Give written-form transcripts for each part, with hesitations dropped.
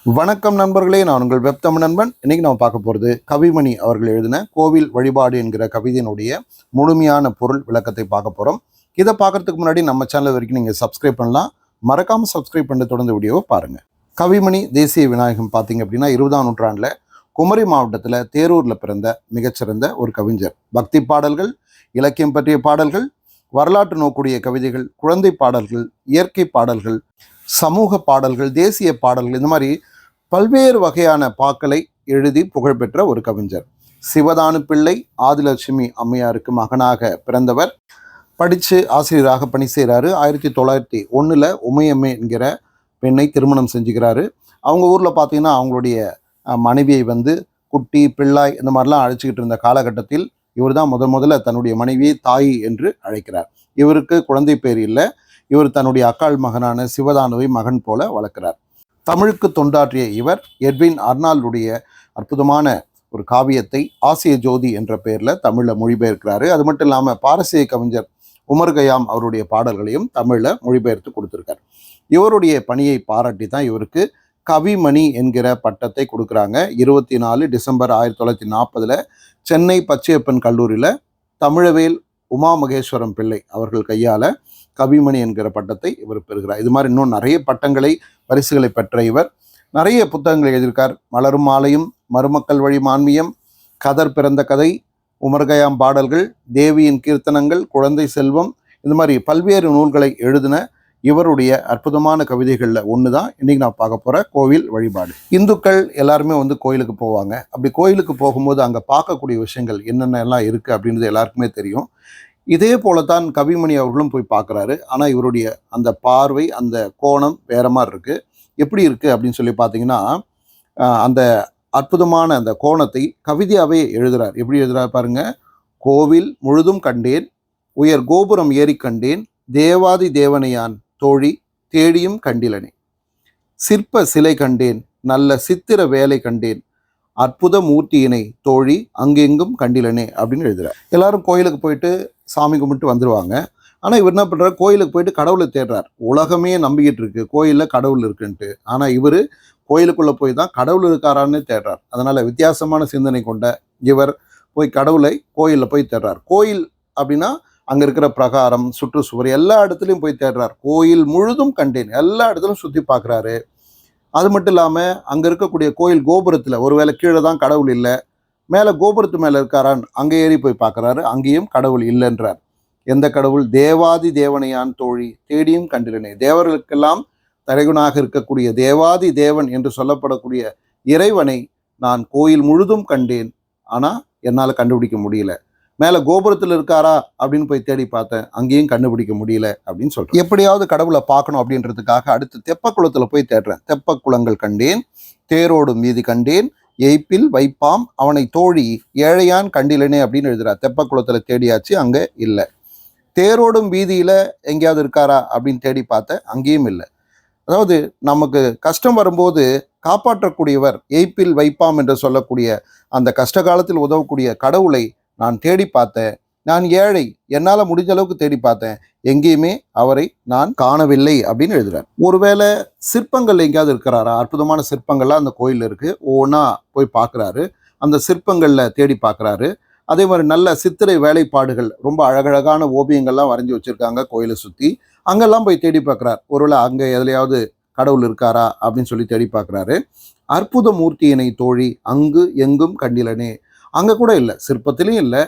வணக்கம் நண்பர்களே, நான் உங்கள் வெப் தமிழ் நண்பன். இன்னைக்கு நம்ம பார்க்க போகிறது கவிமணி அவர்கள் எழுதின கோவில் வழிபாடு என்கிற கவிதையினுடைய முழுமையான பொருள் விளக்கத்தை பார்க்க போகிறோம். இதை பார்க்கறதுக்கு முன்னாடி நம்ம சேனல் வரைக்கும் நீங்கள் சப்ஸ்கிரைப் பண்ணலாம். மறக்காமல் சப்ஸ்கிரைப் பண்ணி தொடர்ந்து வீடியோவை பாருங்கள். கவிமணி தேசிய விநாயகம் பார்த்தீங்க அப்படின்னா 20ஆம் நூற்றாண்டில் குமரி மாவட்டத்தில் தேரூரில் பிறந்த மிகச்சிறந்த ஒரு கவிஞர். பக்தி பாடல்கள், இலக்கியம் பற்றிய பாடல்கள், வரலாற்று நோக்கூடிய கவிதைகள், குழந்தை பாடல்கள், இயற்கை பாடல்கள், சமூக பாடல்கள், தேசிய பாடல்கள், இந்த மாதிரி பல்வேறு வகையான பாக்களை எழுதி புகழ்பெற்ற ஒரு கவிஞர். சிவதானு பிள்ளை ஆதிலட்சுமி அம்மையாருக்கு மகனாக பிறந்தவர். படித்து ஆசிரியராக பணி செய்கிறாரு. 1901 உமையம்மை என்கிற பெண்ணை திருமணம் செஞ்சுக்கிறாரு. அவங்க ஊரில் பார்த்தீங்கன்னா அவங்களுடைய மனைவியை குட்டி பிள்ளாய் இந்த மாதிரிலாம் அழைச்சிக்கிட்டு இருந்த காலகட்டத்தில் இவர் தான் முதல்ல தன்னுடைய மனைவியை தாய் என்று அழைக்கிறார். இவருக்கு குழந்தை பேர் இல்லை. இவர் தன்னுடைய அக்காள் மகனான சிவதானுவை மகன் போல வளர்க்கிறார். தமிழுக்கு தொண்டாற்றிய இவர் எட்வின் அர்னால்டுடைய அற்புதமான ஒரு காவியத்தை ஆசிய ஜோதி என்ற பெயரில் தமிழில் மொழிபெயர்க்கிறாரு. அது மட்டும் இல்லாமல் பாரசீக கவிஞர் உமர் கயாம் அவருடைய பாடல்களையும் தமிழில் மொழிபெயர்த்து கொடுத்துருக்கார். இவருடைய பணியை பாராட்டி தான் இவருக்கு கவிமணி என்கிற பட்டத்தை கொடுக்குறாங்க. 24 டிசம்பர் 1940 சென்னை பச்சையப்பன் கல்லூரியில் தமிழவேல் உமா மகேஸ்வரம் பிள்ளை அவர்கள் கையால் கவிமணி என்கிற பட்டத்தை இவர் பெறுகிறார். இது மாதிரி இன்னும் நிறைய பட்டங்களை, பரிசுகளை பெற்ற இவர் நிறைய புத்தகங்களை எழுதியிருக்கார். மலரும் மாலையும், மருமக்கள் வழி மான்மியம், கதர் பிறந்த கதை, உமர்கயாம் பாடல்கள், தேவியின் கீர்த்தனங்கள், குழந்தை செல்வம், இந்த மாதிரி பல்வேறு நூல்களை எழுதின இவருடைய அற்புதமான கவிதைகளில் ஒன்று தான் இன்றைக்கி நான் பார்க்க போகிற கோவில் வழிபாடு. இந்துக்கள் எல்லாருமே கோயிலுக்கு போவாங்க. அப்படி கோயிலுக்கு போகும்போது அங்கே பார்க்கக்கூடிய விஷயங்கள் என்னென்ன எல்லாம் இருக்குது அப்படின்றது எல்லாருக்குமே தெரியும். இதே போலத்தான் கவிமணி அவர்களும் போய் பார்க்குறாரு. ஆனால் இவருடைய அந்த பார்வை, அந்த கோணம் வேற மாதிரி இருக்குது. எப்படி இருக்குது அப்படின்னு சொல்லி பார்த்தீங்கன்னா, அந்த அற்புதமான அந்த கோணத்தை கவிதையாகவே எழுதுகிறார். எப்படி எழுதுகிறார் பாருங்க. கோவில் முழுதும் கண்டேன், உயர் கோபுரம் ஏறி கண்டேன், தேவாதி தேவனையான் தோழி தேடியும் கண்டிலனே, சிற்ப சிலை கண்டேன், நல்ல சித்திர வேலை கண்டேன், அற்புத மூர்த்தியினை தோழி அங்கெங்கும் கண்டிலனே அப்படின்னு எழுதுகிறார். எல்லாரும் கோயிலுக்கு போயிட்டு சாமி கும்பிட்டு வந்துடுவாங்க. ஆனால் இவர் என்ன பண்ணுறாரு, கோயிலுக்கு போயிட்டு கடவுளை தேடுறார். உலகமே நம்பிக்கிட்டு இருக்கு கோயிலில் கடவுள் இருக்குன்ட்டு. ஆனால் இவர் கோயிலுக்குள்ளே போய் தான் கடவுள் இருக்காரான்னு தேடுறார். அதனால் வித்தியாசமான சிந்தனை கொண்ட இவர் போய் கடவுளை கோயிலில் போய் தேடுறார். கோயில் அப்படின்னா அங்கே இருக்கிற பிரகாரம், சுற்றுச்சுவர் எல்லா இடத்துலையும் போய் தேடுறார். கோயில் முழுதும் கண்டேன், எல்லா இடத்துலையும் சுற்றி பார்க்குறாரு. அது மட்டும் இல்லாமல் அங்கே இருக்கக்கூடிய கோயில் கோபுரத்தில் ஒருவேளை கீழே தான் கடவுள் இல்லை, மேலே கோபுரத்து மேலே இருக்காரான்னு அங்கே ஏறி போய் பார்க்குறாரு. அங்கேயும் கடவுள் இல்லைன்றார். எந்த கடவுள்? தேவாதி தேவனையான் தோழி தேடியும் கண்டிலனே, தேவர்களுக்கெல்லாம் தலைவனாக இருக்கக்கூடிய தேவாதி தேவன் என்று சொல்லப்படக்கூடிய இறைவனை நான் கோயில் முழுதும் கண்டேன். ஆனால் என்னால் கண்டுபிடிக்க முடியல. மேலே கோபுரத்தில் இருக்காரா அப்படின்னு போய் தேடி பார்த்தேன், அங்கேயும் கண்டுபிடிக்க முடியல அப்படின்னு சொல்கிறேன். எப்படியாவது கடவுளை பார்க்கணும் அப்படின்றதுக்காக அடுத்து தெப்பக்குளத்தில் போய் தேடுறேன். தெப்பக்குளங்கள் கண்டேன், தேரோடும் வீதி கண்டேன், எய்ப்பில் வைப்பாம் அவனை தோழி ஏழையான் கண்டிலனே அப்படின்னு எழுதுறார். தெப்பக்குளத்தில் தேடியாச்சு, அங்கே இல்லை. தேரோடும் வீதியில் எங்கேயாவது இருக்காரா அப்படின்னு தேடி பார்த்தேன், அங்கேயும் இல்லை. அதாவது நமக்கு கஷ்டம் வரும்போது காப்பாற்றக்கூடியவர், எய்ப்பில் வைப்பாம் என்று சொல்லக்கூடிய அந்த கஷ்ட காலத்தில் உதவக்கூடிய கடவுளை நான் தேடி பார்த்தேன். நான் ஏழை, என்னால் முடிஞ்ச அளவுக்கு தேடி பார்த்தேன், எங்கேயுமே அவரை நான் காணவில்லை அப்படின்னு எழுதுறார். ஒருவேளை சிற்பங்கள் எங்கேயாவது இருக்கிறாரா? அற்புதமான சிற்பங்கள்லாம் அந்த கோயிலில் இருக்குது. ஒவ்வொன்றா போய் பார்க்குறாரு. அந்த சிற்பங்களில் தேடி பார்க்குறாரு. அதே மாதிரி நல்ல சித்திரை வேலைப்பாடுகள், ரொம்ப அழகழகான ஓவியங்கள்லாம் வரைஞ்சி வச்சுருக்காங்க கோயிலை சுற்றி. அங்கெல்லாம் போய் தேடி பார்க்குறார். ஒருவேளை அங்கே எதுலையாவது கடவுள் இருக்காரா அப்படின்னு சொல்லி தேடி பார்க்குறாரு. அற்புத மூர்த்தியினை தோழி அங்கு எங்கும் கண்டிலனே, அங்கே கூட இல்லை, சிற்பத்திலையும் இல்லை.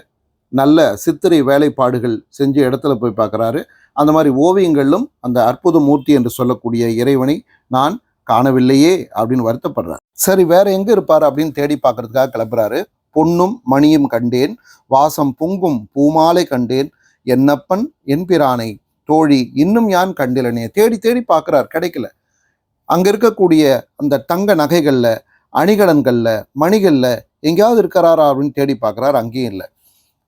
நல்ல சித்திரை வேலைப்பாடுகள் செஞ்ச இடத்துல போய் பார்க்குறாரு. அந்த மாதிரி ஓவியங்களிலும் அந்த அற்புத மூர்த்தி என்று சொல்லக்கூடிய இறைவனை நான் காணவில்லையே அப்படின்னு வருத்தப்படுறார். சரி, வேற எங்கே இருப்பார் அப்படின்னு தேடி பார்க்கறதுக்காக கிளப்புறாரு. பொன்னும் மணியும் கண்டேன், வாசம் பொங்கும் பூமாலை கண்டேன், என்னப்பன் என்பிரானை தோழி இன்னும் யான் கண்டிலனே. தேடி தேடி பார்க்குறார், கிடைக்கல. அங்கே இருக்கக்கூடிய அந்த தங்க நகைகளில், அணிகலன்களில், மணிகளில் எங்கேயாவது இருக்கிறாரா அப்படின்னு தேடி பார்க்குறாரு, அங்கேயும் இல்லை.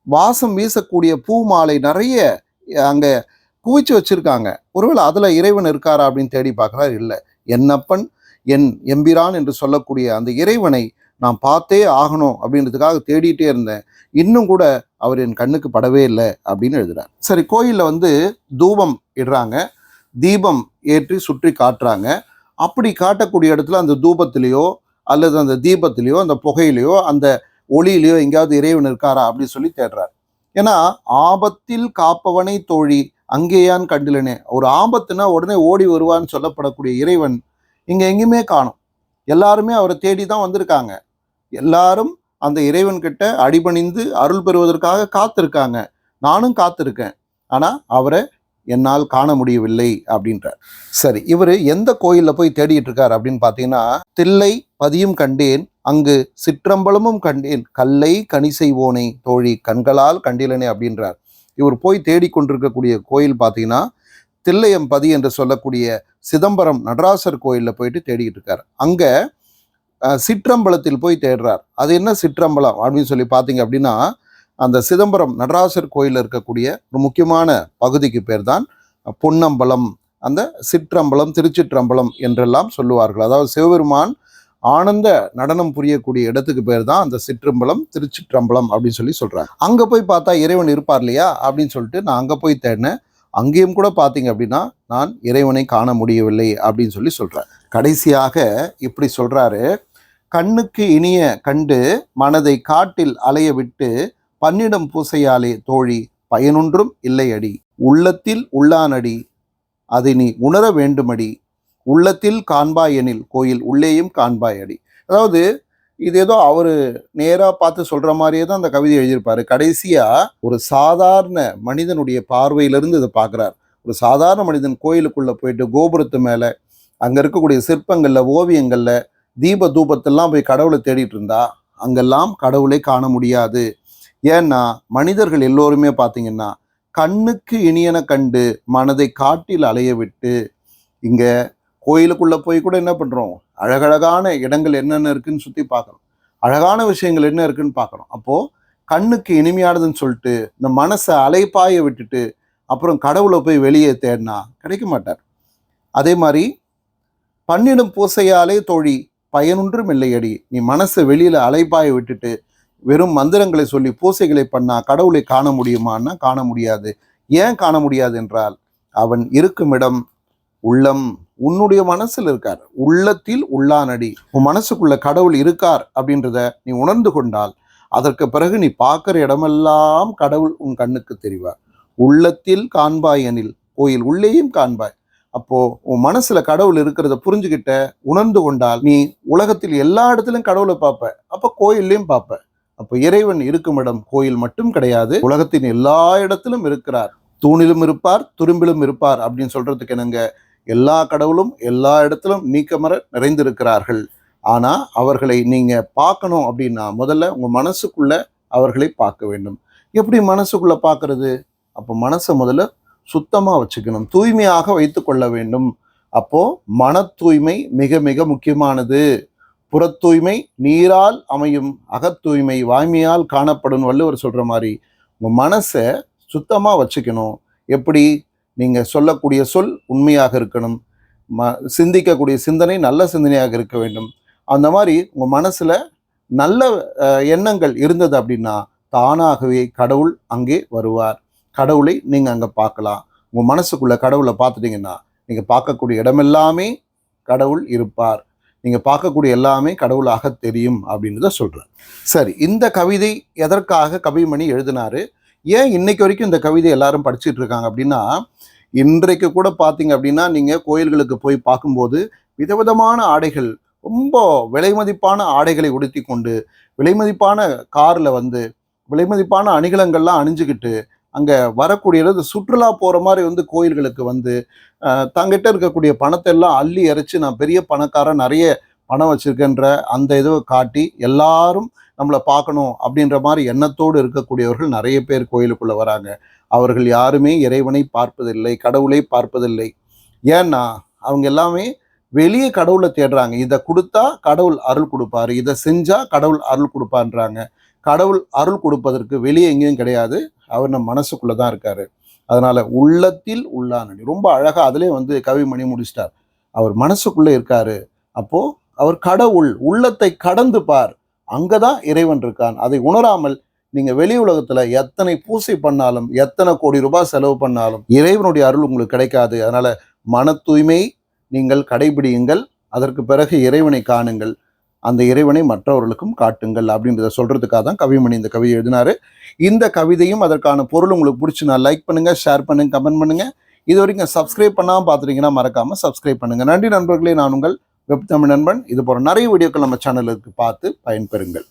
வாசம் வீசக்கூடிய பூ மாலை நிறைய அங்கே குவிச்சு வச்சுருக்காங்க. ஒருவேளை அதில் இறைவன் இருக்காரா அப்படின்னு தேடி பார்க்குறாரு, இல்லை. என்னப்பன் என் எம்பிரான் என்று சொல்லக்கூடிய அந்த இறைவனை நான் பார்த்தே ஆகணும் அப்படின்றதுக்காக தேடிட்டே இருந்தேன், இன்னும் கூட அவர் என் கண்ணுக்கு படவே இல்லை அப்படின்னு எழுதுறார். சரி, கோயிலில் தூபம் இடுறாங்க, தீபம் ஏற்றி சுற்றி காட்டுறாங்க. அப்படி காட்டக்கூடிய இடத்துல அந்த தூபத்திலேயோ அல்லது அந்த தீபத்திலேயோ அந்த புகையிலையோ அந்த ஒளியிலையோ எங்கேயாவது இறைவன் இருக்காரா அப்படின்னு சொல்லி தேடுறார். ஏன்னா ஆபத்தில் காப்பவனை தோழி அங்கேயான் கண்டிலனே, ஒரு ஆபத்துனா உடனே ஓடி வருவான்னு சொல்லப்படக்கூடிய இறைவன் இங்க எங்கேயுமே காணும். எல்லாருமே அவரை தேடி தான் வந்திருக்காங்க. எல்லாரும் அந்த இறைவன் கிட்ட அடிபணிந்து அருள் பெறுவதற்காக காத்திருக்காங்க. நானும் காத்திருக்கேன். ஆனா அவரை என்னால் காண முடியவில்லை அப்படின்றார். சரி, இவர் எந்த கோயிலில் போய் தேடிட்டு இருக்கார் அப்படின்னு பார்த்தீங்கன்னா, தில்லை பதியும் கண்டேன் அங்கு சிற்றம்பலமும் கண்டேன் கல்லை கனி செய்வோனை தோழி கண்களால் கண்டிலனே அப்படின்றார். இவர் போய் தேடிக்கொண்டிருக்கக்கூடிய கோயில் பார்த்தீங்கன்னா தில்லையம்பதி என்று சொல்லக்கூடிய சிதம்பரம் நடராசர் கோயிலில் போயிட்டு தேடிக்கிட்டு இருக்கார். அங்கே சிற்றம்பலத்தில் போய் தேடுறார். அது என்ன சிற்றம்பலம் அப்படின்னு சொல்லி பார்த்தீங்க அப்படின்னா, அந்த சிதம்பரம் நடராசர் கோயிலில் இருக்கக்கூடிய ஒரு முக்கியமான பகுதிக்கு பேர் தான் பொன்னம்பலம். அந்த சிற்றம்பலம் திருச்சிற்றம்பலம் என்றெல்லாம் சொல்லுவார்கள். அதாவது சிவபெருமான் ஆனந்த நடனம் புரியக்கூடிய இடத்துக்கு பேர் தான் அந்த சிற்றம்பலம் திருச்சிற்றம்பலம் அப்படின்னு சொல்லி சொல்றாங்க. அங்கே போய் பார்த்தா இறைவன் இருப்பார் இல்லையா அப்படின்னு சொல்லிட்டு நான் அங்கே போய் தேடினேன். அங்கேயும் கூட பார்த்தீங்க அப்படின்னா நான் இறைவனை காண முடியவில்லை அப்படின்னு சொல்லி சொல்றார். கடைசியாக இப்படி சொல்றாரு, கண்ணுக்கு இனிய கண்டு மனதை காட்டில் அலைய விட்டு பன்னிடம் பூசையாலே தோழி பயனொன்றும் இல்லையடி உள்ளத்தில் உள்ளானடி அதை நீ உணர வேண்டுமடி உள்ளத்தில் காண்பாய் எனில் கோயில் உள்ளேயும் காண்பாய் அடி. அதாவது இது ஏதோ அவரு நேரா பார்த்து சொல்ற மாதிரியே தான் அந்த கவிதை எழுதியிருப்பாரு. கடைசியா ஒரு சாதாரண மனிதனுடைய பார்வையிலிருந்து இதை பார்க்குறார். ஒரு சாதாரண மனிதன் கோயிலுக்குள்ள போயிட்டு கோபுரத்து மேல அங்க இருக்கக்கூடிய சிற்பங்கள்ல ஓவியங்கள்ல தீப தூபத்தெல்லாம் போய் கடவுளை தேடிட்டு இருந்தா அங்கெல்லாம் கடவுளை காண முடியாது. ஏன்னா மனிதர்கள் எல்லோருமே பார்த்தீங்கன்னா கண்ணுக்கு இனியன கண்டு மனதை காட்டில் அலைய விட்டு, இங்க கோயிலுக்குள்ள போய் கூட என்ன பண்றோம், அழகழகான இடங்கள் என்னென்ன இருக்குன்னு சுத்தி பார்க்கறோம், அழகான விஷயங்கள் என்ன இருக்குன்னு பார்க்கறோம். அப்போ கண்ணுக்கு இனிமையானதுன்னு சொல்லிட்டு இந்த மனசை அலைப்பாய விட்டுட்டு அப்புறம் கடவுளை போய் வெளியே தேடினா கிடைக்க மாட்டார். அதே மாதிரி பன்னிடும் பூசையாலே தோழி பயனொன்றும் இல்லையடி, நீ மனசை வெளியில அலைப்பாய விட்டுட்டு வெறும் மந்திரங்களை சொல்லி பூசைகளை பண்ணா கடவுளை காண முடியுமான்னா காண முடியாது. ஏன் காண முடியாது என்றால் அவன் இருக்கும் இடம் உள்ளம், உன்னுடைய மனசில் இருக்கார். உள்ளத்தில் உள்ளானடி, உன் மனசுக்குள்ள கடவுள் இருக்கார் அப்படின்றத நீ உணர்ந்து கொண்டால் அதற்கு பிறகு நீ பார்க்குற இடமெல்லாம் கடவுள் உன் கண்ணுக்கு தெரிவார். உள்ளத்தில் காண்பாய் எனில் கோயில் உள்ளேயும் காண்பாய். அப்போ உன் மனசுல கடவுள் இருக்கிறத புரிஞ்சுக்கிட்ட உணர்ந்து கொண்டால் நீ உலகத்தில் எல்லா இடத்துலையும் கடவுளை பார்ப்ப, அப்ப கோயில்லையும் பார்ப்ப. அப்போ இறைவன் இருக்கும் இடம் கோயில் மட்டும் கிடையாது, உலகத்தின் எல்லா இடத்திலும் இருக்கிறார். தூணிலும் இருப்பார் துரும்பிலும் இருப்பார் அப்படின்னு சொல்றதுக்கு என்னங்க, எல்லா கடவுளும் எல்லா இடத்திலும் நீக்கமர நிறைந்திருக்கிறார்கள். ஆனா அவர்களை நீங்க பார்க்கணும் அப்படின்னா முதல்ல உங்க மனசுக்குள்ள அவர்களை பார்க்க வேண்டும். எப்படி மனசுக்குள்ள பார்க்கறது? அப்போ மனசை முதல்ல சுத்தமா வச்சுக்கணும், தூய்மையாக வைத்து கொள்ள வேண்டும். அப்போ மன தூய்மை மிக மிக முக்கியமானது. புறத்தூய்மை நீரால் அமையும், அகத்தூய்மை வாய்மையால் காணப்படும் வள்ளுவர் சொல்ற மாதிரி உங்க மனசை சுத்தமா வச்சுக்கணும். எப்படி? நீங்க சொல்லக்கூடிய சொல் உண்மையாக இருக்கணும், சிந்திக்கக்கூடிய சிந்தனை நல்ல சிந்தனையாக இருக்க வேண்டும். அந்த மாதிரி உங்க மனசுல நல்ல எண்ணங்கள் இருந்தது அப்படின்னா தானாகவே கடவுள் அங்கே வருவார். கடவுளை நீங்க அங்க பார்க்கலாம். உங்க மனசுக்குள்ள கடவுளை பார்த்துட்டீங்கன்னா நீங்க பார்க்கக்கூடிய இடமெல்லாமே கடவுள் இருப்பார். நீங்க பார்க்கக்கூடிய எல்லாமே கடவுளாக தெரியும் அப்படின்றத சொல்றேன். சரி, இந்த கவிதை எதற்காக கவிமணி எழுதினாரு? ஏன் இன்னைக்கு வரைக்கும் இந்த கவிதை எல்லாரும் படிச்சுட்டு இருக்காங்க அப்படின்னா, இன்றைக்கு கூட பார்த்தீங்க அப்படின்னா நீங்க கோயில்களுக்கு போய் பார்க்கும்போது விதவிதமான ஆடைகள், ரொம்ப விலைமதிப்பான ஆடைகளை உடுத்தி கொண்டு விலைமதிப்பான கார்ல வந்து விலைமதிப்பான அணிகலங்கள்லாம் அணிஞ்சுக்கிட்டு அங்கே வரக்கூடியது சுற்றுலா போகிற மாதிரி வந்து கோயில்களுக்கு வந்து தங்கிட்ட இருக்கக்கூடிய பணத்தை எல்லாம் அள்ளி இறைச்சி நான் பெரிய பணக்காரன் நிறைய பணம் வச்சிருக்கேன்ற அந்த இதை காட்டி எல்லாரும் நம்மளை பார்க்கணும் அப்படின்ற மாதிரி எண்ணத்தோடு இருக்கக்கூடியவர்கள் நிறைய பேர் கோயிலுக்குள்ளே வராங்க. அவர்கள் யாருமே இறைவனை பார்ப்பதில்லை, கடவுளை பார்ப்பதில்லை. ஏன்னா அவங்க எல்லாமே வெளியே கடவுளை தேடுறாங்க. இதை கொடுத்தா கடவுள் அருள் கொடுப்பாரு, இதை செஞ்சா கடவுள் அருள் கொடுப்பான்றாங்க. கடவுள் அருள் கொடுப்பதற்கு வெளியே எங்கேயும் கிடையாது, அவர் நம்ம மனசுக்குள்ள தான் இருக்காரு. அதனால உள்ளத்தில் உள்ளானடி ரொம்ப அழகா அதிலே வந்து கவிமணி முடிச்சிட்டார். அவர் மனசுக்குள்ள இருக்காரு. அப்போ அவர் கடவுள், உள்ளத்தை கடந்து பார், அங்கதான் இறைவன் இருக்கான். அதை உணராமல் நீங்க வெளி உலகத்துல எத்தனை பூசை பண்ணாலும் எத்தனை கோடி ரூபாய் செலவு பண்ணாலும் இறைவனுடைய அருள் உங்களுக்கு கிடைக்காது. அதனால மன தூய்மை நீங்கள் கடைபிடியுங்கள். அதற்கு பிறகு இறைவனை காணுங்கள், அந்த இறைவனை மற்றவர்களுக்கும் காட்டுங்கள் அப்படின்றத சொல்றதுக்காக தான் கவிமணி இந்த கவிதை எழுதினாரு. இந்த கவிதையும் அதற்கான பொருள் உங்களுக்கு பிடிச்சுன்னா லைக் பண்ணுங்க, ஷேர் பண்ணுங்க, கமெண்ட் பண்ணுங்க. இது வரைக்கும் சப்ஸ்கிரைப் பண்ணாமல் பார்த்துட்டீங்கன்னா மறக்காம சப்ஸ்கிரைப் பண்ணுங்க. நன்றி நண்பர்களே, நான் உங்கள் வெப் தமிழ் நண்பன். இது போல நிறைய வீடியோக்கள் நம்ம சேனலுக்கு பார்த்து பயன்பெறுங்கள்.